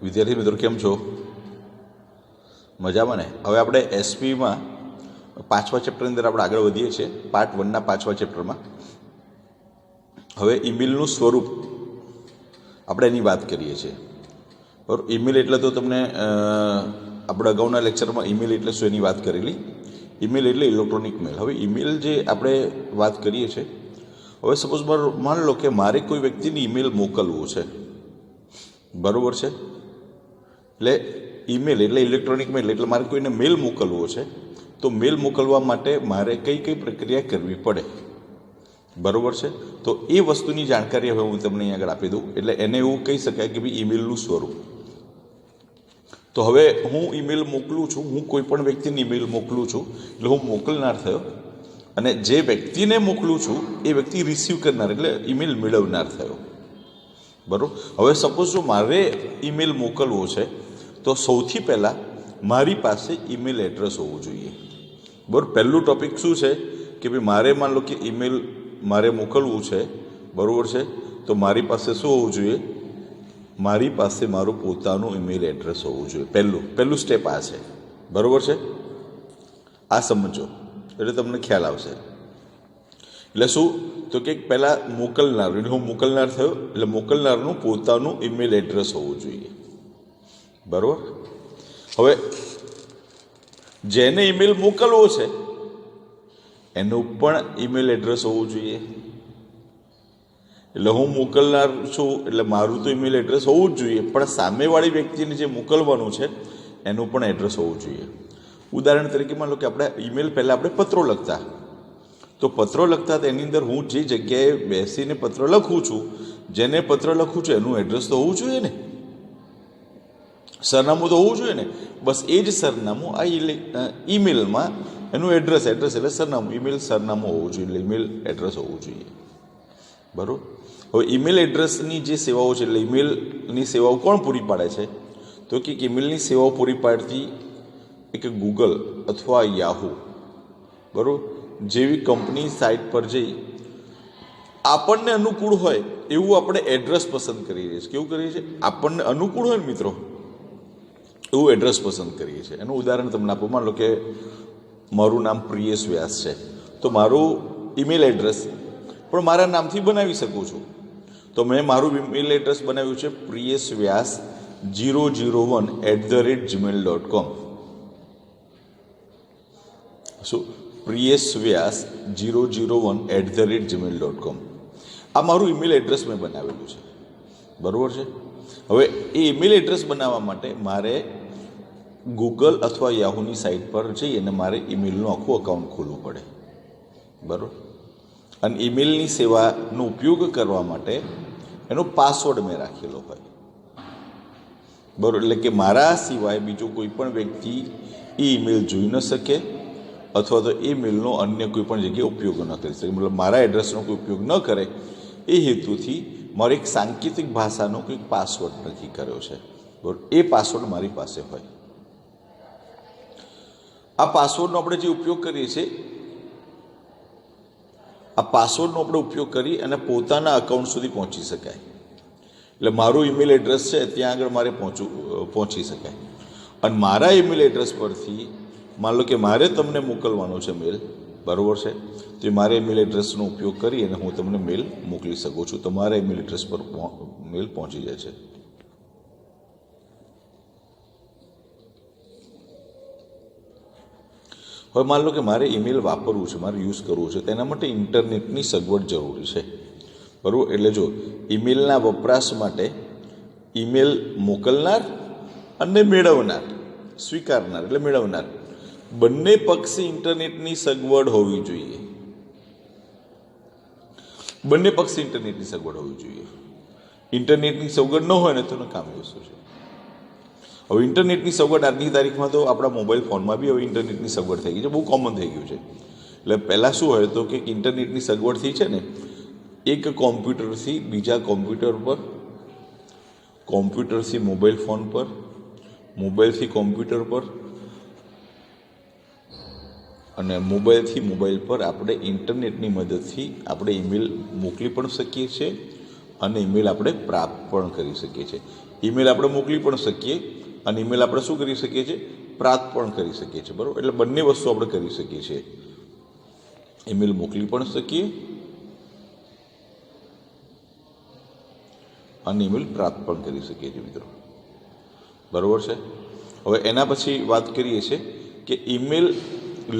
વિદ્યાર્થી મિત્રો કેમ છો? મજામાં ને? હવે આપણે એસપીમાં 5મા ચેપ્ટરની અંદર આપણે આગળ વધીએ છીએ. પાર્ટ 1ના 5મા ચેપ્ટરમાં હવે ઈમેલનું સ્વરૂપ આપણે એની વાત કરીએ છીએ. બરાબર. ઈમેલ એટલે તો તમને આપણે અગાઉના લેક્ચરમાં ઈમેલ એટલે શું એની વાત કરેલી. ઈમેલ એટલે ઇલેક્ટ્રોનિક મેલ. હવે ઈમેલ જે આપણે વાત કરીએ છીએ, હવે સપોઝ માની લો કે મારે કોઈ વ્યક્તિને ઈમેલ મોકલવું છે, બરાબર છે. એટલે ઈમેલ એટલે ઇલેક્ટ્રોનિક મેલ એટલે મારે કોઈને મેલ મોકલવો છે, તો મેલ મોકલવા માટે મારે કઈ કઈ પ્રક્રિયા કરવી પડે, બરાબર છે. તો એ વસ્તુની જાણકારી હવે હું તમને અહીં આગળ આપી દઉં. એટલે એને એવું કહી શકાય કે ભાઈ ઈમેલનું સ્વરૂપ. તો હવે હું ઈમેલ મોકલું છું, હું કોઈ પણ વ્યક્તિને ઈમેલ મોકલું છું એટલે હું મોકલનાર થયો, અને જે વ્યક્તિને મોકલું છું એ વ્યક્તિ રિસીવ કરનાર એટલે ઈમેલ મેળવનાર થયો, બરાબર. હવે સપોઝ જો મારે ઈમેલ મોકલવો છે તો સૌથી પહેલાં મારી પાસે ઈમેલ એડ્રેસ હોવું જોઈએ, બરાબર. પહેલું ટૉપિક શું છે કે ભાઈ મારે માન લો કે ઈમેલ મારે મોકલવું છે, બરાબર છે. તો મારી પાસે શું હોવું જોઈએ? મારી પાસે મારું પોતાનું ઈમેલ એડ્રેસ હોવું જોઈએ. પહેલું સ્ટેપ આ છે, બરાબર છે. આ સમજો એટલે તમને ખ્યાલ આવશે. એટલે શું તો કે પહેલાં મોકલનાર એટલે હું મોકલનાર થયો એટલે મોકલનારનું પોતાનું ઈમેલ એડ્રેસ હોવું જોઈએ, બરાબર. હવે જેને ઈમેલ મોકલવો છે એનું પણ ઈમેલ એડ્રેસ હોવું જોઈએ. એટલે હું મોકલનાર છું એટલે મારું તો ઈમેલ એડ્રેસ હોવું જ જોઈએ, પણ સામેવાળી વ્યક્તિને જે મોકલવાનું છે એનું પણ એડ્રેસ હોવું જોઈએ. ઉદાહરણ તરીકે માન લો કે આપણે ઈમેલ પહેલાં આપણે પત્રો લખતા, તો પત્રો લખતા તેની અંદર હું જે જગ્યાએ બેસીને પત્ર લખું છું, જેને પત્ર લખું છું એનું એડ્રેસ તો હોવું જોઈએ ને, સરનામું તો હોવું જોઈએ ને. બસ એ જ સરનામું આ ઈમેલમાં એનું એડ્રેસ એટલે સરનામું, ઈમેલ સરનામું હોવું જોઈએ, એટલે ઈમેલ એડ્રેસ હોવું જોઈએ, બરાબર. હવે ઈમેલ એડ્રેસની જે સેવાઓ છે એટલે ઈમેલની સેવાઓ કોણ પૂરી પાડે છે? તો કે ઈમેલની સેવાઓ પૂરી પાડતી એક ગૂગલ અથવા યાહૂ, બરાબર, જેવી કંપની સાઇટ પર જઈ આપણને અનુકૂળ હોય એવું આપણે એડ્રેસ પસંદ કરીએ છીએ. કેવું કરીએ છીએ? આપણને અનુકૂળ હોય ને મિત્રો એવું એડ્રેસ પસંદ કરીએ છીએ. એનું ઉદાહરણ તમને આપો. માન લો કે મારું નામ પ્રિયેશ વ્યાસ છે, તો મારું ઈમેલ એડ્રેસ પણ મારા નામથી બનાવી શકું છું. તો મેં મારું ઈમેલ એડ્રેસ બનાવ્યું છે priyesvyas001@gmail.com. શું? priyesvyas001@gmail.com. આ મારું ઈમેલ એડ્રેસ મેં બનાવેલું છે, બરાબર છે. હવે એ ઈમેલ એડ્રેસ બનાવવા માટે મારે ગૂગલ અથવા યાહૂની સાઇટ પર જઈ અને મારે ઈમેલનું આખું અકાઉન્ટ ખોલવું પડે, બરાબર. અને ઈમેલની સેવાનો ઉપયોગ કરવા માટે એનો પાસવર્ડ મેં રાખેલો હોય, બરાબર. એટલે કે મારા સિવાય બીજો કોઈ પણ વ્યક્તિ એ ઈમેલ જોઈ ન શકે અથવા તો એ મેલનો અન્ય કોઈ પણ જગ્યાએ ઉપયોગ ન કરી શકે. મતલબ મારા એડ્રેસનો કોઈ ઉપયોગ ન કરે એ હેતુથી મારે એક સાંકેતિક ભાષાનો કંઈક પાસવર્ડ નક્કી કર્યો છે, બરાબર. એ પાસવર્ડ મારી પાસે હોય. આ પાસવર્ડનો આપણે જે ઉપયોગ કરીએ છીએ, આ પાસવર્ડનો આપણે ઉપયોગ કરી અને પોતાના અકાઉન્ટ સુધી પહોંચી શકાય. એટલે મારું ઈમેલ એડ્રેસ છે ત્યાં આગળ મારે પહોંચી શકાય. અને મારા ઈમેલ એડ્રેસ પરથી માન લો કે મારે તમને મોકલવાનો છે મેલ, બરાબર છે. તો મારા ઈમેલ એડ્રેસનો ઉપયોગ કરી અને હું તમને મેલ મોકલી શકું છું. તો મારા ઈમેલ એડ્રેસ પર મેલ પહોંચી જાય છે. હવે માન લો કે મારે ઈમેલ વાપરવું છે, મારે યુઝ કરવું છે, તેના માટે ઇન્ટરનેટની સગવડ જરૂરી છે, બરાબર. એટલે જો ઈમેલના વપરાશ માટે ઈમેલ મોકલનાર અને મેળવનાર, સ્વીકારનાર એટલે મેળવનાર, બંને પક્ષે ઇન્ટરનેટની સગવડ હોવી જોઈએ. બંને પક્ષે ઇન્ટરનેટની સગવડ હોવી જોઈએ. ઇન્ટરનેટની સગવડ ન હોય ને તો નકામી વસ્તુ છે. હવે ઇન્ટરનેટની સગવડ આજની તારીખમાં તો આપણા મોબાઈલ ફોનમાં બી હવે ઇન્ટરનેટની સગવડ થઈ ગઈ છે, બહુ કોમન થઈ ગયું છે. એટલે પહેલાં શું હોય તો કે ઇન્ટરનેટની સગવડથી છે ને એક કોમ્પ્યુટરથી બીજા કોમ્પ્યુટર પર, કોમ્પ્યુટરથી મોબાઈલ ફોન પર, મોબાઈલથી કોમ્પ્યુટર પર અને મોબાઈલથી મોબાઈલ પર આપણે ઇન્ટરનેટની મદદથી આપણે ઈમેલ મોકલી પણ શકીએ છીએ અને ઈમેલ આપણે પ્રાપ્ત પણ કરી શકીએ છીએ. ઈમેલ આપણે મોકલી પણ શકીએ અને ઈમેલ આપણે શું કરી શકીએ છીએ? પ્રાપ્ત પણ કરી શકીએ છીએ. બરાબર, એટલે બંને વસ્તુ આપણે કરી શકીએ છીએ. ઈમેલ મોકલી પણ શકીએ અને ઈમેલ પ્રાપ્ત પણ કરી શકીએ છીએ મિત્રો. બરાબર છે. હવે એના પછી વાત કરીએ છીએ કે ઈમેલ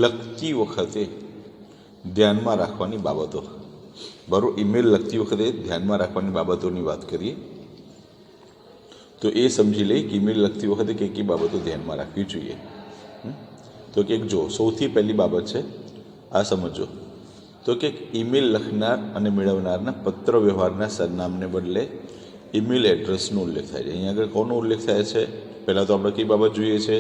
લખતી વખતે ધ્યાનમાં રાખવાની બાબતો. બરાબર, ઈમેલ લખતી વખતે ધ્યાનમાં રાખવાની બાબતોની વાત કરીએ તો એ સમજી લઈએ કે ઈમેલ લખતી વખતે કઈ કઈ બાબતો ધ્યાનમાં રાખવી જોઈએ. તો કે જો સૌથી પહેલી બાબત છે આ સમજો તો કે ઈમેલ લખનાર અને મેળવનારના પત્ર વ્યવહારના સરનામને બદલે ઈમેલ એડ્રેસનો ઉલ્લેખ થાય છે. અહીંયા આગળ કોનો ઉલ્લેખ થાય છે? પહેલાં તો આપણે કઈ બાબત જોઈએ છે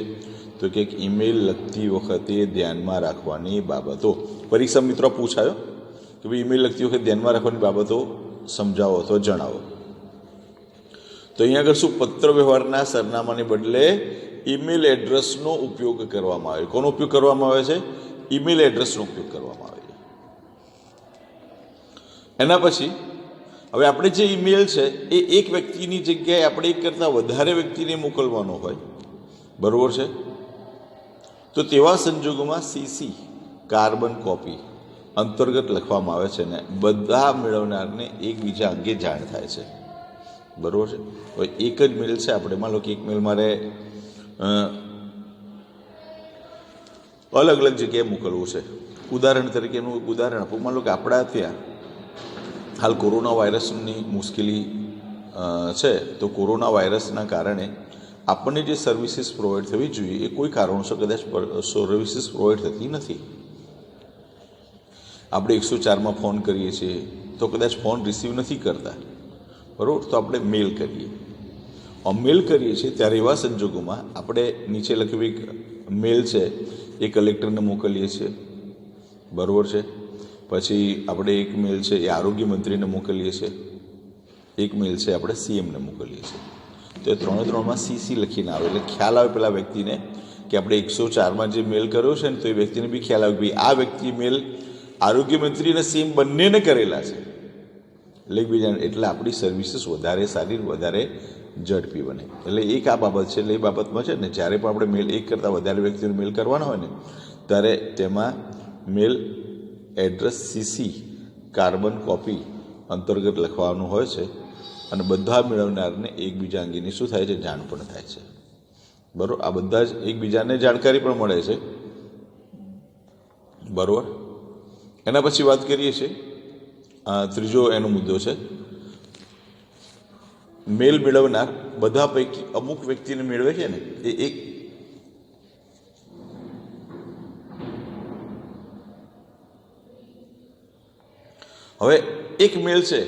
તો કે ઈમેલ લખતી વખતે ધ્યાનમાં રાખવાની બાબતો. પરીક્ષા મિત્રો પૂછાયો કે ભાઈ ઈમેલ લખતી વખતે ધ્યાનમાં રાખવાની બાબતો સમજાવો અથવા જણાવો. તો અહીંયા આગળ શું? પત્ર વ્યવહારના સરનામાને બદલે ઈમેલ એડ્રેસનો ઉપયોગ કરવામાં આવે. કોનો ઉપયોગ કરવામાં આવે છે? ઈમેલ એડ્રેસનો ઉપયોગ કરવામાં આવે છે. એના પછી હવે આપણે જે ઈમેલ છે એ એક વ્યક્તિની જગ્યાએ આપણે એક કરતાં વધારે વ્યક્તિને મોકલવાનો હોય, બરાબર છે, તો તેવા સંજોગોમાં સીસી કાર્બન કોપી અંતર્ગત લખવામાં આવે છે ને બધા મેળવનારને એકબીજા અંગે જાણ થાય છે. બરાબર છે. હવે એક જ મેલ છે, આપણે માન લો કે એક મેલ મારે અલગ અલગ જગ્યાએ મોકલવું છે. ઉદાહરણ તરીકેનું ઉદાહરણ આપું. માન લો કે આપણા ત્યાં હાલ કોરોના વાયરસની મુશ્કેલી છે, તો કોરોના વાયરસના કારણે આપણને જે સર્વિસીસ પ્રોવાઈડ થવી જોઈએ એ કોઈ કારણોસર કદાચ સર્વિસીસ પ્રોવાઈડ થતી નથી. આપણે 104માં ફોન કરીએ છીએ તો કદાચ ફોન રિસીવ નથી કરતા, બરાબર, તો આપણે મેલ કરીએ. મેલ કરીએ છીએ ત્યારે એવા સંજોગોમાં આપણે નીચે લખેલી મેલ છે એ કલેક્ટરને મોકલીએ છીએ, બરાબર છે. પછી આપણે એક મેલ છે એ આરોગ્ય મંત્રીને મોકલીએ છીએ, એક મેલ છે આપણે સીએમને મોકલીએ છીએ. તો એ ત્રણમાં સીસી લખીને આવે એટલે ખ્યાલ આવે પેલા વ્યક્તિને કે આપણે 104માં જે મેલ કર્યો છે ને તો એ વ્યક્તિને બી ખ્યાલ આવે કે ભાઈ આ વ્યક્તિ મેલ આરોગ્ય મંત્રી અને સીએમ બંનેને કરેલા છે એટલે એકબીજાને, એટલે આપણી સર્વિસીસ વધારે સારી, વધારે ઝડપી બને. એટલે એક આ બાબત છે. એટલે એ બાબતમાં છે ને જ્યારે પણ આપણે મેલ એક કરતાં વધારે વ્યક્તિને મેલ કરવાનો હોય ને ત્યારે તેમાં મેલ એડ્રેસ સીસી કાર્બન કોપી અંતર્ગત લખવાનું હોય છે અને બધા મેળવનારને એકબીજા અંગેની શું થાય છે? જાણ પણ થાય છે. બરાબર, આ બધા જ એકબીજાને જાણકારી પણ મળે છે. બરાબર. એના પછી વાત કરીએ છીએ ત્રીજો એનો મુદ્દો છે મેલ મેળવનાર બધા પૈકી અમુક વ્યક્તિને મેળવે છે ને એ એક હવે એક મેલ છે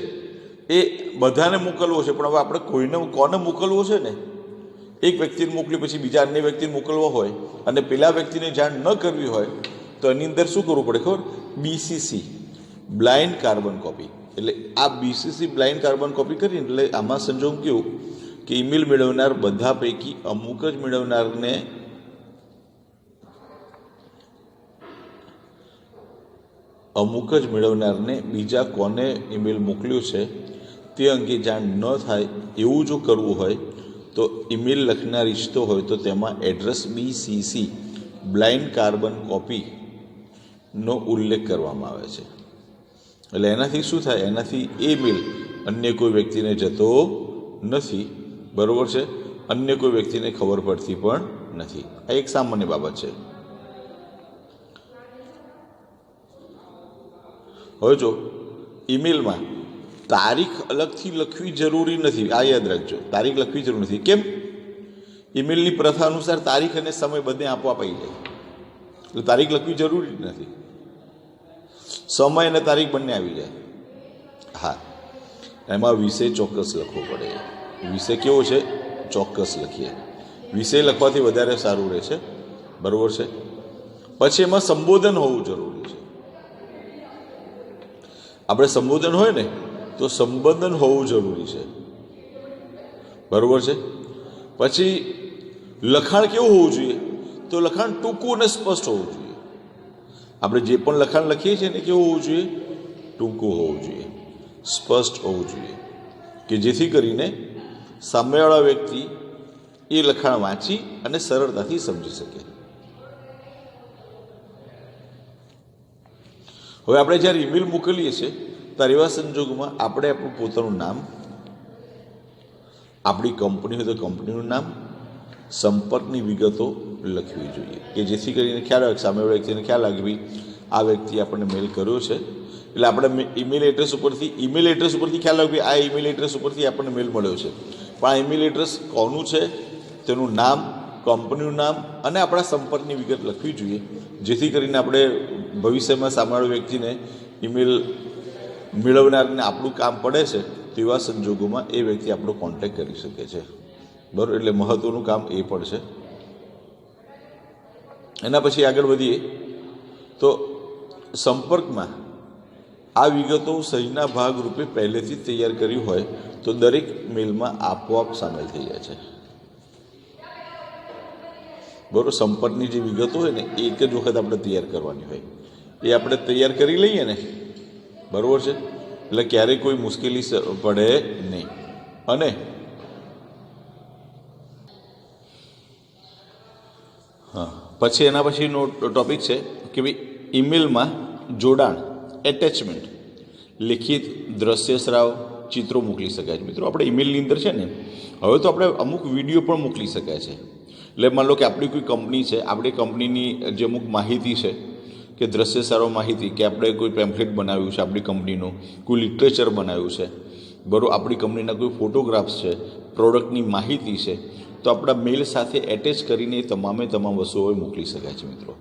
એ બધાને મોકલવો છે, પણ હવે આપણે કોને મોકલવો છે ને એક વ્યક્તિને મોકલી પછી બીજા અન્ય વ્યક્તિને મોકલવો હોય અને પેલા વ્યક્તિને જાણ ન કરવી હોય તો એની અંદર શું કરવું પડે ખબર? BCC blind carbon copy. એટલે આ બીસીસી બ્લાઇન્ડ કાર્બન કોપી કરીને એટલે આમાં સંજોગ કેવું કે ઈમેલ મેળવનાર બધા પૈકી અમુક જ મેળવનારને બીજા કોને ઈમેલ મોકલ્યું છે તે અંગે જાણ ન થાય એવું જો કરવું હોય તો ઈમેલ લખનાર ઈચ્છતો હોય તો તેમાં એડ્રેસ બીસીસી બ્લાઇન્ડ કાર્બન કોપીનો ઉલ્લેખ કરવામાં આવે છે. એટલે એનાથી શું થાય? એનાથી એ મેલ અન્ય કોઈ વ્યક્તિને જતો નથી, બરાબર છે, અન્ય કોઈ વ્યક્તિને ખબર પડતી પણ નથી. આ એક સામાન્ય બાબત છે. હવે જો ઈમેલમાં તારીખ અલગથી લખવી જરૂરી નથી, આ યાદ રાખજો, તારીખ લખવી જરૂર નથી. કેમ? ઈમેલની પ્રથા અનુસાર તારીખ અને સમય બંને આપોઆપ આવી જાય એટલે તારીખ લખવી જરૂરી નથી, સમય અને તારીખ બંને આવી જાય. હા, એમાં વિષય ચોક્કસ લખવો પડે. વિષય કેવો છે? ચોક્કસ લખીએ. વિષય લખવાથી વધારે સારું રહે છે, બરાબર છે. પછી એમાં સંબોધન હોવું જરૂરી છે. આપણે સંબોધન હોય ને તો સંબોધન હોવું જરૂરી છે, બરાબર છે. પછી લખાણ કેવું હોવું જોઈએ? તો લખાણ ટૂંકું અને સ્પષ્ટ હોવું જોઈએ. આપણે જે પણ લખાણ લખીએ છીએ ને કેવું હોવું જોઈએ? ટૂંકું હોવું જોઈએ, સ્પષ્ટ હોવું જોઈએ. કે જેથી કરીને સામેવાળા વ્યક્તિ એ લખાણ વાંચી અને સરળતાથી સમજી શકે. હવે આપણે જ્યારે ઈમેલ મોકલીએ છીએ ત્યારે એવા સંજોગોમાં આપણે આપણું પોતાનું નામ, આપણી કંપની હોય તો કંપનીનું નામ, સંપર્કની વિગતો લખવી જોઈએ કે જેથી કરીને ખ્યાલ આવે, સામેવાળા વ્યક્તિને ખ્યાલ આવે કે ભાઈ આ વ્યક્તિએ આપણને મેલ કર્યો છે. એટલે આપણે ઈમેલ એડ્રેસ ઉપરથી ખ્યાલ આવે કે આ ઈમેલ એડ્રેસ ઉપરથી આપણને મેલ મળ્યો છે. પણ આ ઈમેલ એડ્રેસ કોનું છે, તેનું નામ, કંપનીનું નામ અને આપણા સંપર્કની વિગત લખવી જોઈએ, જેથી કરીને આપણે ભવિષ્યમાં સામેવાળા વ્યક્તિને ઈમેલ મેળવનારને આપણું કામ પડે છે તેવા સંજોગોમાં એ વ્યક્તિ આપણો કોન્ટેક્ટ કરી શકે છે. બરાબર, એટલે મહત્ત્વનું કામ એ પણ છે. એના પછી આગળ વધીએ તો સંપર્કમાં આ વિગતો સહીના ભાગરૂપે પહેલેથી જ તૈયાર કરી હોય તો દરેક મેલમાં આપોઆપ સામેલ થઈ જાય છે. બરાબર, સંપર્કની જે વિગતો હોય ને એ એક જ વખત આપણે તૈયાર કરવાની હોય. એ આપણે તૈયાર કરી લઈએ ને, બરાબર છે, એટલે ક્યારેય કોઈ મુશ્કેલી પડે નહીં. અને હા, પછી એના પછીનો ટોપિક છે કે ભાઈ ઈમેલમાં જોડાણ, એટેચમેન્ટ, લિખિત, દ્રશ્ય શ્રાવ, ચિત્રો મોકલી શકાય છે. મિત્રો આપણે ઈમેલની અંદર છે ને હવે તો આપણે અમુક વિડીયો પણ મોકલી શકાય છે. એટલે માન લો કે આપણી કોઈ કંપની છે, આપણી કંપનીની જે અમુક માહિતી છે કે દ્રશ્ય સારો માહિતી, કે આપણે કોઈ પેમ્ફલેટ બનાવ્યું છે આપણી કંપનીનું, કોઈ લિટરેચર બનાવ્યું છે, બરાબર, આપણી કંપનીના કોઈ ફોટોગ્રાફ્સ છે, પ્રોડક્ટની માહિતી છે, તો આપણા મેલ સાથે એટેચ કરીને એ તમામ વસ્તુઓ મોકલી શકાય છે. મિત્રો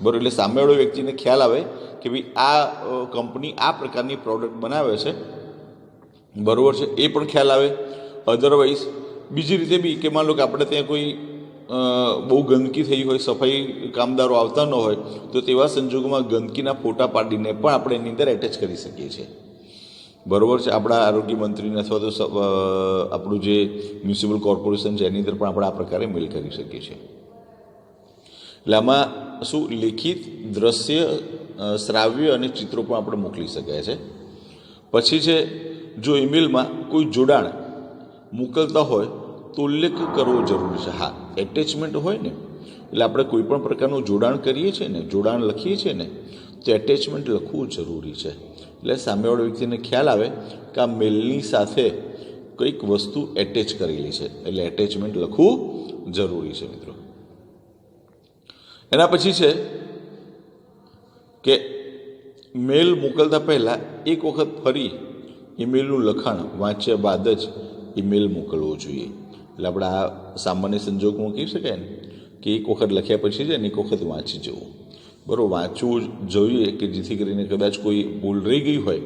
બરાબર, એટલે સામેવાળો વ્યક્તિને ખ્યાલ આવે કે ભાઈ આ કંપની આ પ્રકારની પ્રોડક્ટ બનાવે છે, બરાબર છે, એ પણ ખ્યાલ આવે. અધરવાઇઝ બીજી રીતે બી કે માન લો કે આપણે ત્યાં કોઈ બહુ ગંદકી થઈ હોય, સફાઈ કામદારો આવતા ન હોય, તો તેવા સંજોગોમાં ગંદકીના ફોટા પાડીને પણ આપણે એની અંદર એટેચ કરી શકીએ છીએ. બરાબર છે, આપણા આરોગ્ય મંત્રીને અથવા તો આપણું જે મ્યુનિસિપલ કોર્પોરેશન છે એની અંદર પણ આપણે આ પ્રકારે મેલ કરી શકીએ છીએ. એટલે આમાં શું લિખિત, દ્રશ્ય, શ્રાવ્ય અને ચિત્રો પણ આપણે મોકલી શકાય છે. પછી છે જો ઈમેલમાં કોઈ જોડાણ મોકલતા હોય તો ઉલ્લેખ કરવો જરૂરી છે. હા, એટેચમેન્ટ હોય ને એટલે આપણે કોઈ પણ પ્રકારનું જોડાણ કરીએ છીએ ને, જોડાણ લખીએ છીએ ને, તો એટેચમેન્ટ લખવું જરૂરી છે. એટલે સામેવાળા વ્યક્તિને ખ્યાલ આવે કે આ મેલની સાથે કંઈક વસ્તુ એટેચ કરેલી છે, એટલે એટેચમેન્ટ લખવું જરૂરી છે. મિત્રો એના પછી છે કે મેલ મોકલતા પહેલાં એક વખત ફરી ઈમેલનું લખાણ વાંચ્યા બાદ જ ઈમેલ મોકલવો જોઈએ. એટલે આપણે આ સામાન્ય સંજોગમાં કહી શકાય ને કે એક વખત લખ્યા પછી છે ને એક વખત વાંચી જવું. બરાબર, વાંચવું જોઈએ કે જેથી કરીને કદાચ કોઈ ભૂલ રહી ગઈ હોય,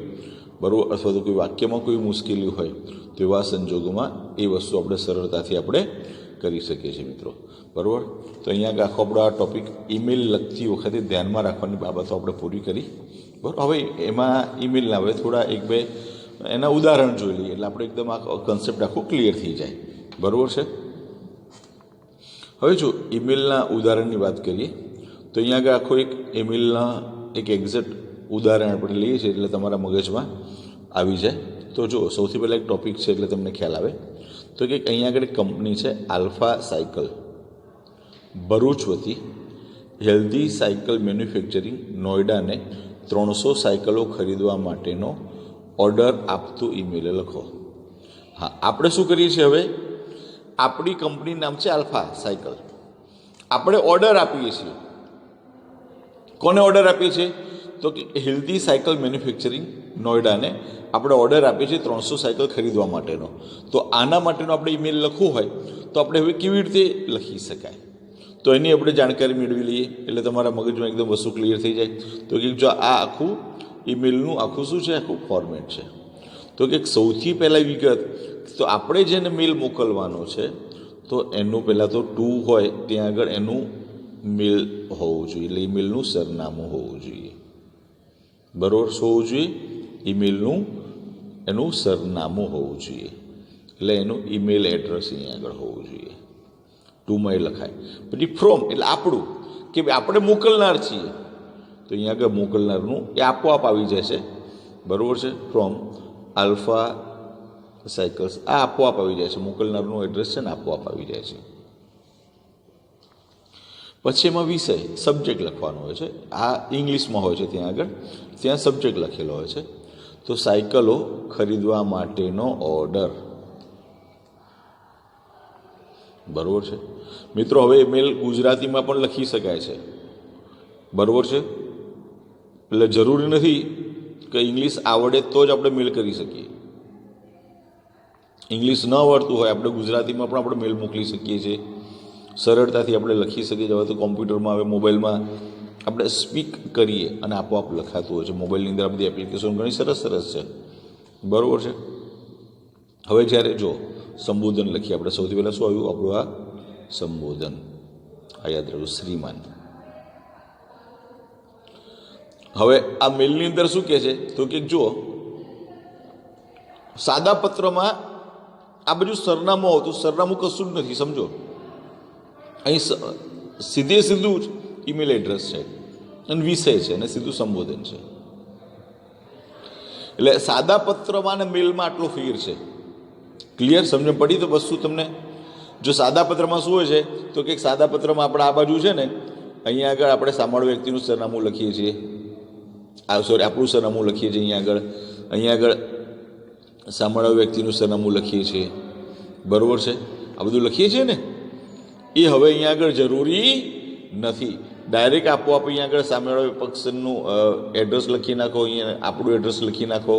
બરાબર, અથવા તો કોઈ વાક્યમાં કોઈ મુશ્કેલી હોય તો એવા સંજોગોમાં એ વસ્તુ આપણે સરળતાથી આપણે કરી શકીએ છીએ. મિત્રો બરાબર, તો અહીંયા આખો આપણો આ ટૉપિક ઈમેલ લખતી વખતે ધ્યાનમાં રાખવાની બાબતો આપણે પૂરી કરી. બરાબર, હવે એમાં ઈમેલના હવે થોડા એક બે એના ઉદાહરણ જોઈ લઈએ એટલે આપણે એકદમ આ કન્સેપ્ટ આખો ક્લિયર થઈ જાય. બરાબર છે. હવે જો ઈમેલના ઉદાહરણની વાત કરીએ તો અહીંયા આગળ આખો એક ઈમેલના એક એક્ઝેક્ટ ઉદાહરણ આપણે લઈએ છીએ એટલે તમારા મગજમાં આવી જાય. તો જો સૌથી પહેલાં એક ટૉપિક છે એટલે તમને ખ્યાલ આવે તો કે અહીંયા આગળ એક કંપની છે આલ્ફા સાયકલ, ભરૂચ વતી હેલ્ધી સાયકલ મેન્યુફેક્ચરિંગ નોઈડાને 300 સાયકલો ખરીદવા માટેનો ઓર્ડર આપતું ઈમેલ લખો. હા, આપણે શું કરીએ છીએ હવે, આપણી કંપનીનું નામ છે આલ્ફા સાયકલ, આપણે ઓર્ડર આપીએ છીએ. કોને ઓર્ડર આપીએ છીએ તો કે હેલ્ધી સાયકલ મેન્યુફેક્ચરિંગ નોઈડાને આપણે ઓર્ડર આપીએ છીએ 300 સાયકલ ખરીદવા માટેનો. તો આના માટેનો આપણે ઈમેલ લખવું હોય તો આપણે હવે કેવી રીતે લખી શકાય, તો એની આપણે જાણકારી મેળવી લઈએ એટલે તમારા મગજમાં એકદમ વસ્તુ ક્લિયર થઈ જાય. તો કે જો આ આખું ઈમેલનું આખું શું છે, આખું ફોર્મેટ છે. તો કે સૌથી પહેલાં વિગત તો આપણે જેને મેલ મોકલવાનો છે તો એનું પહેલાં તો ટુ હોય ત્યાં આગળ એનું મેલ હોવું જોઈએ, એટલે ઈમેલનું સરનામું હોવું જોઈએ. બરાબર, શું હોવું જોઈએ, ઈમેલનું એનું સરનામું હોવું જોઈએ, એટલે એનું ઈમેલ એડ્રેસ અહીંયા આગળ હોવું જોઈએ. ટુમાં એ લખાય. પછી ફ્રોમ એટલે આપણું કે આપણે મોકલનાર છીએ તો અહીંયા આગળ મોકલનારનું એ આપોઆપ આવી જશે. બરાબર છે, ફ્રોમ આલ્ફા સાયકલ્સ આ આપોઆપ આવી જાય છે, મોકલનારનું એડ્રેસ છે ને આપોઆપ આવી જાય છે. પછી એમાં વિષય સબ્જેક્ટ લખવાનો હોય છે, આ ઇંગ્લિશમાં હોય છે, ત્યાં સબ્જેક્ટ લખેલો હોય છે. તો સાયકલો ખરીદવા માટેનો ઓર્ડર, બરાબર છે મિત્રો. હવે મેલ ગુજરાતીમાં પણ લખી શકાય છે, બરાબર છે. એટલે જરૂરી નથી કે ઇંગ્લિશ આવડે તો જ આપણે મેલ કરી શકીએ. ઇંગ્લિશ ન આવડતું હોય આપણે ગુજરાતીમાં પણ આપણે મેલ મોકલી શકીએ છીએ, સરળતાથી આપણે લખી શકીએ છીએ. હવે તો કોમ્પ્યુટરમાં, હવે મોબાઈલમાં આપણે સ્પીક કરીએ અને આપોઆપ લખાતું હોય છે. મોબાઈલની અંદર આ બધી એપ્લિકેશન ઘણી સરસ છે, બરાબર છે. હવે જ્યારે જો સંબોધન લખીએ આપણે, સૌથી પહેલાં શું આવ્યું આપણું આ સંબોધન, આ યાદ રહ્યું શ્રીમાન. હવે આ મેલની અંદર શું કહે છે તો કે જુઓ, સાદા પત્રમાં આ બધું સરનામું આવતું, સરનામું કશું જ નથી, સમજો. અહીં સીધું જ ઈમેલ એડ્રેસ છે અને વિષય છે અને સીધું સંબોધન છે. એટલે સાદા પત્રમાં અને મેલમાં આટલો ફેર છે. ક્લિયર? સમજણ પડી? તો વસ્તુ તમને, જો સાદા પત્રમાં શું હોય છે તો કે સાદા પત્રમાં આપણે આ બાજુ છે ને, અહીંયા આગળ આપણે સામાન્ય વ્યક્તિનું સરનામું લખીએ છીએ, આપણું સરનામું લખીએ છીએ, અહીંયા આગળ સામાન્ય વ્યક્તિનું સરનામું લખીએ છીએ, બરાબર છે. આ બધું લખીએ છીએ ને, એ હવે અહીંયા આગળ જરૂરી નથી. ડાયરેક્ટ આપોઆપ અહીંયા આગળ સામેવાળા પક્ષનું એડ્રેસ લખી નાખો, અહીંયા આપણું એડ્રેસ લખી નાખો,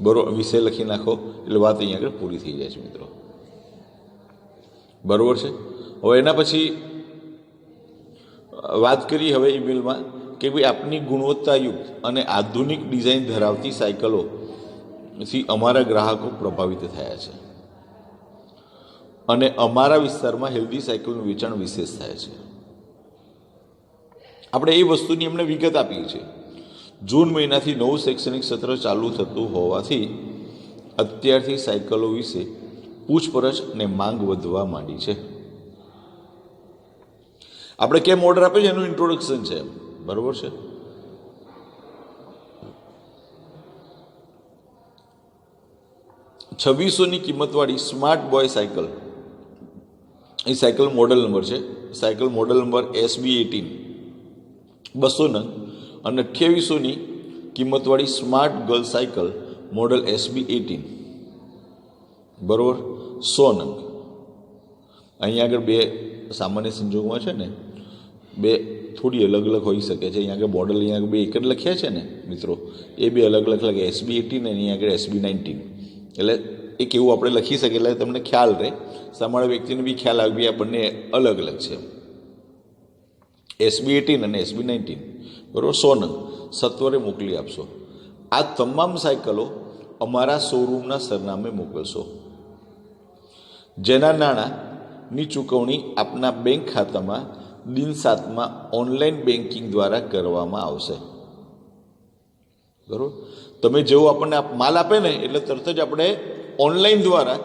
બરાબર, વિષય લખી નાખો, એટલે વાત અહીંયા આગળ પૂરી થઈ જાય છે મિત્રો, બરાબર છે. હવે એના પછી વાત કરીએ હવે ઈમેલમાં કે ભાઈ આપની ગુણવત્તાયુક્ત અને આધુનિક ડિઝાઇન ધરાવતી સાયકલોથી અમારા ગ્રાહકો પ્રભાવિત થયા છે અને અમારા વિસ્તારમાં હેલ્ધી સાયકલનું વેચાણ વિશેષ થાય છે. આપણે એ વસ્તુની એમને વિગત આપીએ છીએ. જૂન મહિનાથી નવું શૈક્ષણિક સત્ર ચાલુ થતું હોવાથી અત્યારથી સાયકલો વિશે પૂછપરછ અને માંગ વધવા માંડી છે. આપણે કેમ ઓર્ડર આપીએ છીએ એનું ઇન્ટ્રોડક્શન છે, બરાબર છે. $2600ની કિંમતવાળી સ્માર્ટ બોય સાયકલ, એ સાયકલ મોડલ નંબર છે, સાયકલ મોડલ નંબર SB18 200 નંગ, અને 2800ની કિંમતવાળી smart girl cycle model SB18, બરાબર, 100 નંગ. અહીંયા આગળ બે સામાન્ય સંજોગમાં છે ને, બે થોડી અલગ અલગ હોઈ શકે છે. અહીંયા આગળ મોડલ અહીંયા આગળ બે એક જ લખ્યા છે ને મિત્રો, એ બે અલગ અલગ લખે, SB18 અને અહીંયા આગળ SB19. એટલે એ કેવું આપણે લખી શકીએ એટલે તમને ખ્યાલ રહે, સામાન્ય વ્યક્તિને બી ખ્યાલ આવે આ બંને અલગ અલગ છે. SB18 અને SB19, બરાબર, 100 નંગ સત્વરે મોકલી આપશો. આ તમામ સાયકલો અમારા શોરૂમના સરનામે મોકલશો, જેના નાણાંની ચૂકવણી આપના બેંક ખાતામાં દિન 7માં ઓનલાઈન બેન્કિંગ દ્વારા કરવામાં આવશે, બરાબર. તમે જેવો આપણને માલ આપે ને એટલે તરત જ આપણે ઓનલાઈન દ્વારા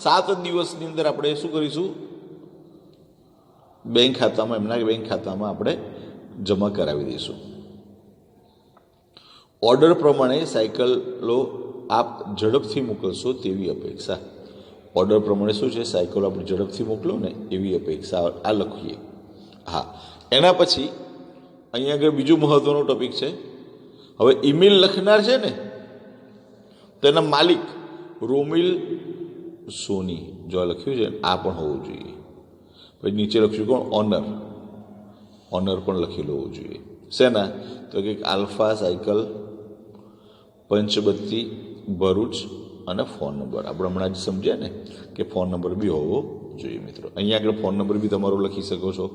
7 દિવસની અંદર આપણે શું કરીશું, બેંક ખાતામાં, એમના બેંક ખાતામાં આપણે જમા કરાવી દઈશું. ઓર્ડર પ્રમાણે સાયકલો આપ ઝડપથી મોકલશો તેવી અપેક્ષા. ઓર્ડર પ્રમાણે શું છે, સાયકલો આપણે ઝડપથી મોકલો ને એવી અપેક્ષા, આ લખીએ. હા, એના પછી અહીંયા આગળ બીજું મહત્વનો ટોપિક છે. હવે ઈમેલ લખનાર છે ને, તેના માલિક રોમિલ સોની, જો લખ્યું છે આ પણ હોવું જોઈએ. પછી નીચે લખ્યું કોણ, ઓનર પણ લખેલું હોવું જોઈએ. શેના તો કે આલ્ફા સાયકલ, પંચબત્તી, ભરૂચ, અને ફોન નંબર આપણે હમણાં જ સમજ્યા ને કે ફોન નંબર બી હોવો જોઈએ મિત્રો. અહીંયા આગળ ફોન નંબર બી તમારો લખી શકો છો,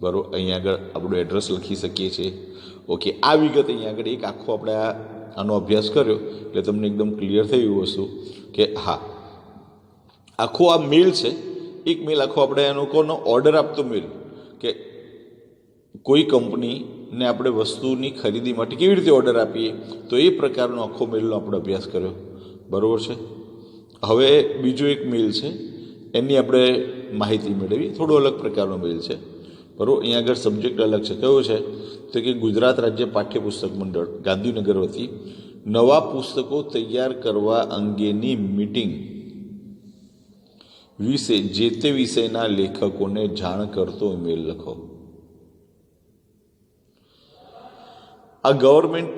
બરાબર. અહીંયા આગળ આપણું એડ્રેસ લખી શકીએ છીએ. ઓકે, આ વિગત અહીંયા આગળ એક આખો આપણે આનો અભ્યાસ કર્યો એટલે તમને એકદમ ક્લિયર થઈ ગયું વસ્તુ કે હા, આખો આ મેલ છે, એક મેલ આખો આપણે એનો કોનો ઓર્ડર આપતો મેલ, કે કોઈ કંપનીને આપણે વસ્તુની ખરીદી માટે કેવી રીતે ઓર્ડર આપીએ, તો એ પ્રકારનો આખો મેલનો આપણે અભ્યાસ કર્યો, બરાબર છે. હવે બીજો એક મેલ છે, એની આપણે માહિતી મેળવી, થોડો અલગ પ્રકારનો મેલ છે, બરાબર. અહીંયા આગળ સબ્જેક્ટ અલગ છે, કયો છે તો કે ગુજરાત રાજ્ય પાઠ્યપુસ્તક મંડળ ગાંધીનગર વતી નવા પુસ્તકો તૈયાર કરવા અંગેની મીટિંગ વિશે જે તે વિષયના લેખકોને જાણ કરતો ઈમેલ લખો. આ ગવર્મેન્ટ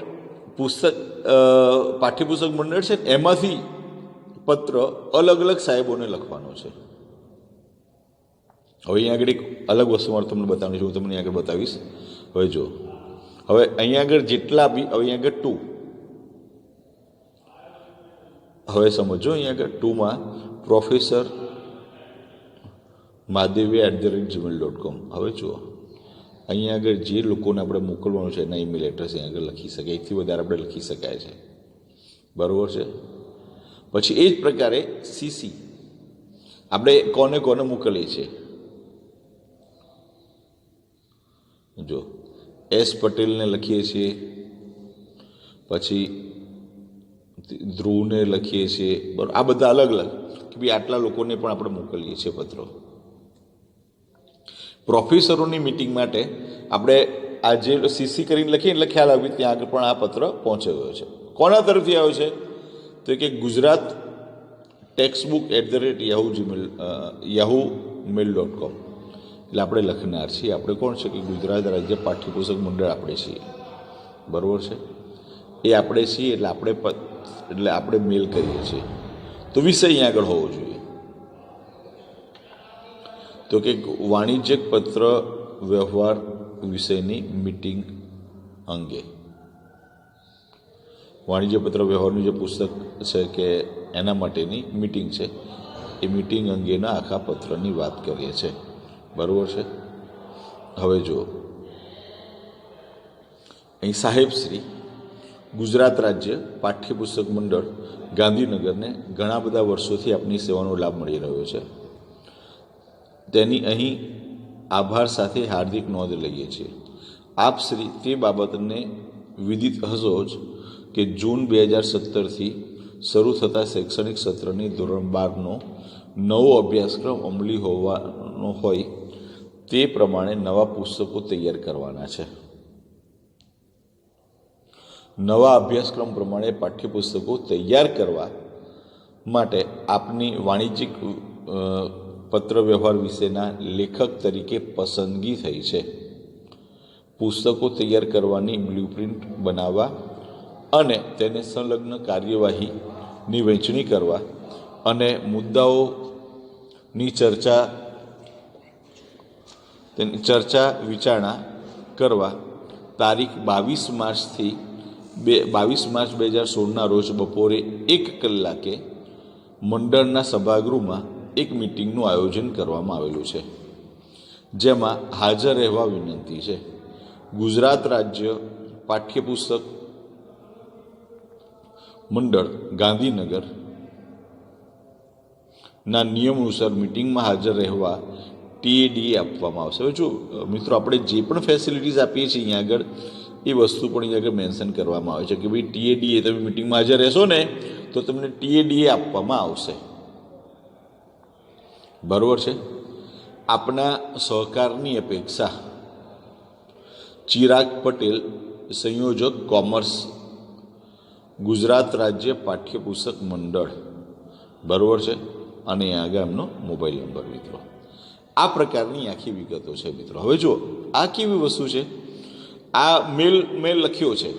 પાઠ્યપુસ્તક મંડળ છે, એમાંથી પત્ર અલગ અલગ સાહેબોને લખવાનો છે. હવે અહીંયા આગળ એક અલગ વસ્તુ મારે તમને બતાવવાની છે, હું તમને આગળ બતાવીશ. હવે જો, હવે અહીંયા આગળ જેટલા બી, હવે અહીંયા આગળ 2, હવે સમજો, અહીંયા આગળ 2માં પ્રોફેસર mahadeviya@gmail.com. હવે જુઓ, અહીંયા આગળ જે લોકોને આપણે મોકલવાનું છે એના ઈમેલ એડ્રેસ અહીંયા આગળ લખી શકાય, એકથી વધારે આપણે લખી શકાય છે, બરાબર છે. પછી એ જ પ્રકારે સીસી આપણે કોને કોને મોકલીએ છીએ. જો એસ પટેલને લખીએ છીએ, પછી ધ્રુવને લખીએ છીએ, બરાબર. આ બધા અલગ અલગ કે ભાઈ આટલા લોકોને પણ આપણે મોકલીએ છીએ પત્રો. પ્રોફેસરોની મિટિંગ માટે આપણે આ જે સીસી કરીને લખીએ એટલે ખ્યાલ આવી ત્યાં આગળ પણ આ પત્ર પહોંચ્યો છે. કોના તરફથી આવ્યો છે? તો કે ગુજરાત textbook@yahoo.mail.com. એટલે આપણે લખનાર છીએ, આપણે કોણ છે કે ગુજરાત રાજ્ય પાઠ્યપુસ્તક મંડળ આપણે છીએ, બરાબર છે. એ આપણે છીએ એટલે આપણે મેલ કરીએ છીએ. તો વિષય અહીંયા આગળ હોવો જોઈએ. તો કે વાણિજ્યક પત્ર વ્યવહાર વિષયની મીટિંગ અંગે. વાણિજ્ય પત્ર વ્યવહારનું જે પુસ્તક છે કે એના માટેની મીટિંગ છે, એ મીટિંગ અંગેના આખા પત્રની વાત કરીએ છીએ, બરાબર છે. હવે જુઓ, અહીં સાહેબશ્રી ગુજરાત રાજ્ય પાઠ્યપુસ્તક મંડળ ગાંધીનગરને ઘણા બધા વર્ષોથી આપની સેવાનો લાભ મળી રહ્યો છે, તેની અહીં આભાર સાથે હાર્દિક નોંધ લઈએ છીએ. આપ શ્રી તે બાબતને વિદિત હશો જ કે જૂન 2017થી શરૂ થતા શૈક્ષણિક સત્રની ધોરણ 12નો નવો અભ્યાસક્રમ અમલી હોવાનો હોય તે પ્રમાણે નવા પુસ્તકો તૈયાર કરવાના છે. નવા અભ્યાસક્રમ પ્રમાણે પાઠ્યપુસ્તકો તૈયાર કરવા માટે આપની વાણિજ્યિક પત્ર વ્યવહાર વિશેના લેખક તરીકે પસંદગી થઈ છે. પુસ્તકો તૈયાર કરવાની બ્લુપ્રિન્ટ બનાવવા અને તેને સંલગ્ન કાર્યવાહીની વહેંચણી કરવા અને મુદ્દાઓની ચર્ચા વિચારણા કરવા તારીખ 22 માર્ચ 2016ના રોજ બપોરે 1 કલાકે મંડળના સભાગૃહમાં એક મિટિંગનું આયોજન કરવામાં આવેલું છે, જેમાં હાજર રહેવા વિનંતી છે. ગુજરાત રાજ્ય પાઠ્યપુસ્તક મંડળ ગાંધીનગરના નિયમ અનુસાર મિટિંગમાં હાજર રહેવા TADA આપવામાં આવશે. હવે જો મિત્રો, આપણે જે પણ ફેસિલિટીઝ આપીએ છીએ અહીંયા આગળ એ વસ્તુ પણ અહીંયા આગળ મેન્શન કરવામાં આવે છે કે ભાઈ TADA, તમે મિટિંગમાં હાજર રહેશો ને તો તમને TADA આપવામાં આવશે, બરાબર છે. આપના સહકારની અપેક્ષા. ચિરાગ પટેલ, સંયોજક, કોમર્સ, ગુજરાત રાજ્ય પાઠ્યપુસ્તક મંડળ, બરાબર છે. અને આગળ એમનો મોબાઈલ નંબર. મિત્રો, આ પ્રકારની આખી વિગતો છે. મિત્રો, હવે જુઓ, આ કેવી વસ્તુ છે. આ મેલ લખ્યો છે,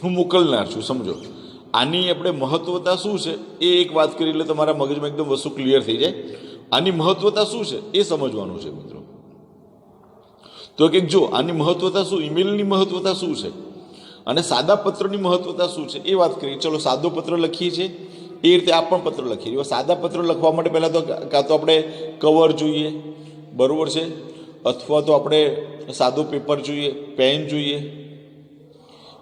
હું મોકલનાર છું, સમજો. આની આપણે મહત્વતા શું છે એ એક વાત કરી એટલે તમારા મગજમાં એકદમ વસ્તુ ક્લિયર થઈ જાય. આની મહત્વતા શું છે એ સમજવાનું છે. મિત્રો, તો કે જો આની મહત્વતા શું, ઈમેલની મહત્વતા શું છે અને સાદા પત્રની મહત્વતા શું છે એ વાત કરીએ. ચલો, સાદો પત્ર લખીએ છીએ એ રીતે આ પણ પત્ર લખીએ છીએ. સાદા પત્ર લખવા માટે પહેલાં તો કાં તો આપણે કવર જોઈએ, બરાબર છે, અથવા તો આપણે સાદું પેપર જોઈએ, પેન જોઈએ.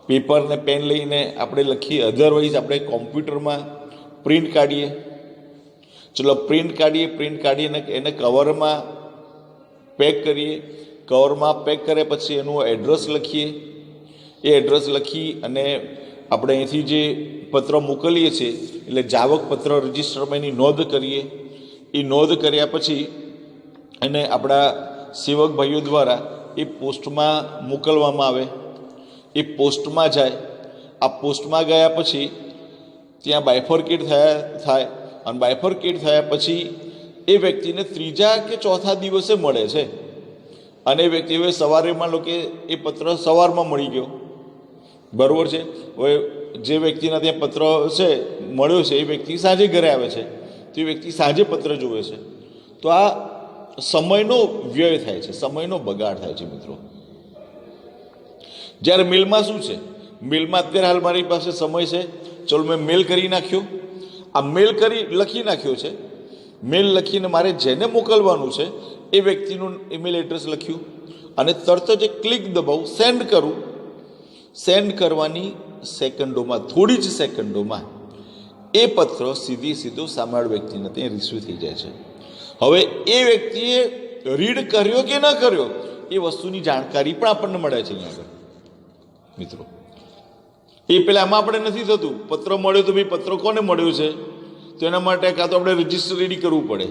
પેપર ને પેન લઈને આપણે લખીએ. અધરવાઇઝ આપણે કોમ્પ્યુટરમાં પ્રિન્ટ કાઢીએ. ચલો, પ્રિન્ટ કાઢીએ એને કવરમાં પેક કરીએ. કવરમાં પેક કરે પછી એનું એડ્રેસ લખીએ. એ એડ્રેસ લખી અને આપણે અહીંથી જે પત્ર મોકલીએ છીએ એટલે જાવક પત્ર રજિસ્ટરમાં એની નોંધ કરીએ. એ નોંધ કર્યા પછી એને આપણા સેવક ભાઈઓ દ્વારા એ પોસ્ટમાં મોકલવામાં આવે. એ પોસ્ટમાં જાય આ પોસ્ટમાં ગયા પછી ત્યાં બાયફર્કેટ થાય અને બાયફર્કેટ થયા પછી એ વ્યક્તિને ત્રીજા કે ચોથા દિવસે મળે છે અને એ વ્યક્તિ હવે સવારે માનો કે એ પત્ર સવારમાં મળી ગયો, બરાબર છે. હવે જે વ્યક્તિના ત્યાં પત્ર છે મળ્યો છે એ વ્યક્તિ સાંજે ઘરે આવે છે, તો એ વ્યક્તિ સાંજે પત્ર જોવે છે. તો આ સમયનો વ્યય થાય છે, સમયનો બગાડ થાય છે મિત્રો. જ્યારે મેલમાં શું છે, મેલમાં અત્યારે હાલ મારી પાસે સમય છે, ચલો મેં મેલ કરી નાખ્યો. આ મેલ લખી નાખ્યો છે. મેલ લખીને મારે જેને મોકલવાનું છે એ વ્યક્તિનું ઈમેલ એડ્રેસ લખ્યું અને તરત જ ક્લિક દબાવું, સેન્ડ કરું. સેન્ડ કરવાની સેકન્ડોમાં, થોડી જ સેકન્ડોમાં એ પત્ર સીધો સામેવાળા વ્યક્તિને ત્યાં રિસીવ થઈ જાય છે. હવે એ વ્યક્તિએ રીડ કર્યો કે ન કર્યો એ વસ્તુની જાણકારી પણ આપણને મળે છે અહીંયા આગળ મિત્રો. એ પહેલાં આમાં આપણે નથી થતું. પત્ર મળ્યો તો ભાઈ પત્ર કોને મળ્યો છે, તો એના માટે કાં તો આપણે રજિસ્ટર રેડી કરવું પડે,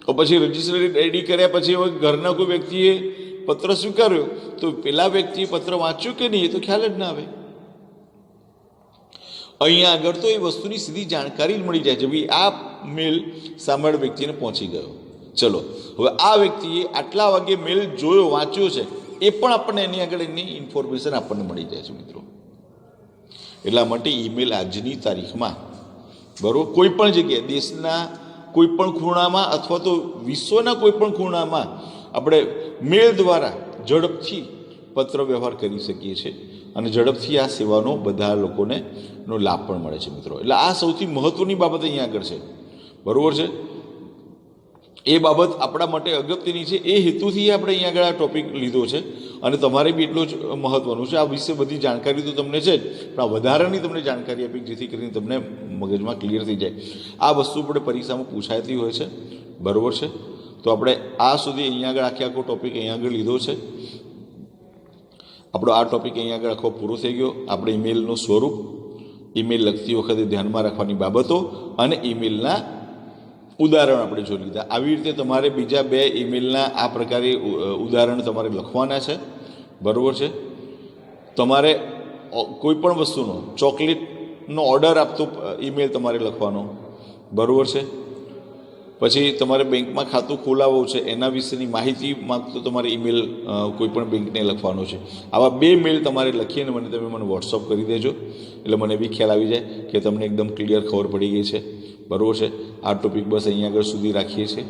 તો પછી રજિસ્ટર રેડી કર્યા પછી હવે ઘરના કોઈ વ્યક્તિએ પત્ર સ્વીકાર્યો તો પેલા વ્યક્તિએ પત્ર વાંચ્યું કે નહીં એ તો ખ્યાલ જ ના આવે. અહીંયા આગળ તો એ વસ્તુની સીધી જાણકારી જ મળી જાય છે, ભાઈ આ મેલ સામેવાળા વ્યક્તિને પહોંચી ગયો. ચલો હવે આ વ્યક્તિએ આટલા વાગે મેલ જોયો, વાંચ્યો છે, એ પણ આપણને એની આગળ એની ઇન્ફોર્મેશન આપણને મળી જાય છે મિત્રો. એટલા માટે ઈમેલ આજની તારીખમાં, બરાબર, કોઈ પણ જગ્યાએ, દેશના કોઈ પણ ખૂણામાં અથવા તો વિશ્વના કોઈ પણ ખૂણામાં આપણે મેલ દ્વારા ઝડપથી પત્ર વ્યવહાર કરી શકીએ છીએ અને ઝડપથી આ સેવાનો બધા લોકોને નો લાભ પણ મળે છે મિત્રો. એટલે આ સૌથી મહત્વની બાબત અહીંયા આગળ છે, બરાબર છે. એ બાબત આપણા માટે અગત્યની છે, એ હેતુથી આપણે અહીંયા આગળ આ ટોપિક લીધો છે અને તમારે બી એટલું જ મહત્વનું છે. આ વિશે બધી જાણકારી તો તમને છે જ, પણ આ વધારાની તમને જાણકારી આપી જેથી કરીને તમને મગજમાં ક્લિયર થઈ જાય. આ વસ્તુ આપણે પરીક્ષામાં પૂછાતી હોય છે, બરાબર છે. તો આપણે આ સુધી અહીંયા આગળ આખો ટોપિક અહીંયા આગળ લીધો છે. આપણો આ ટોપિક અહીંયા આગળ આખો પૂરો થઈ ગયો. આપણે ઈમેલનું સ્વરૂપ, ઈમેલ લખતી વખતે ધ્યાનમાં રાખવાની બાબતો અને ઈમેલના ઉદાહરણ આપણે જોઈ લીધા. આવી રીતે તમારે બીજા 2 ઈમેલના આ પ્રકારે ઉદાહરણ તમારે લખવાના છે, બરાબર છે. તમારે કોઈ પણ વસ્તુનો ચોકલેટનો ઓર્ડર આપતો ઈમેલ તમારે લખવાનો, બરાબર છે. પછી તમારે બેંકમાં ખાતું ખોલાવવું છે એના વિશેની માહિતી માંગતો તમારે ઈમેલ કોઈ પણ બેંકને લખવાનો છે. આવા 2 મેલ તમારે લખીને તમે વોટ્સઅપ કરી દેજો, એટલે મને બી ખ્યાલ આવી જાય કે તમને એકદમ ક્લિયર ખબર પડી ગઈ છે, બરાબર છે. આ ટોપિક બસ અહીંયા આગળ સુધી રાખીએ છીએ.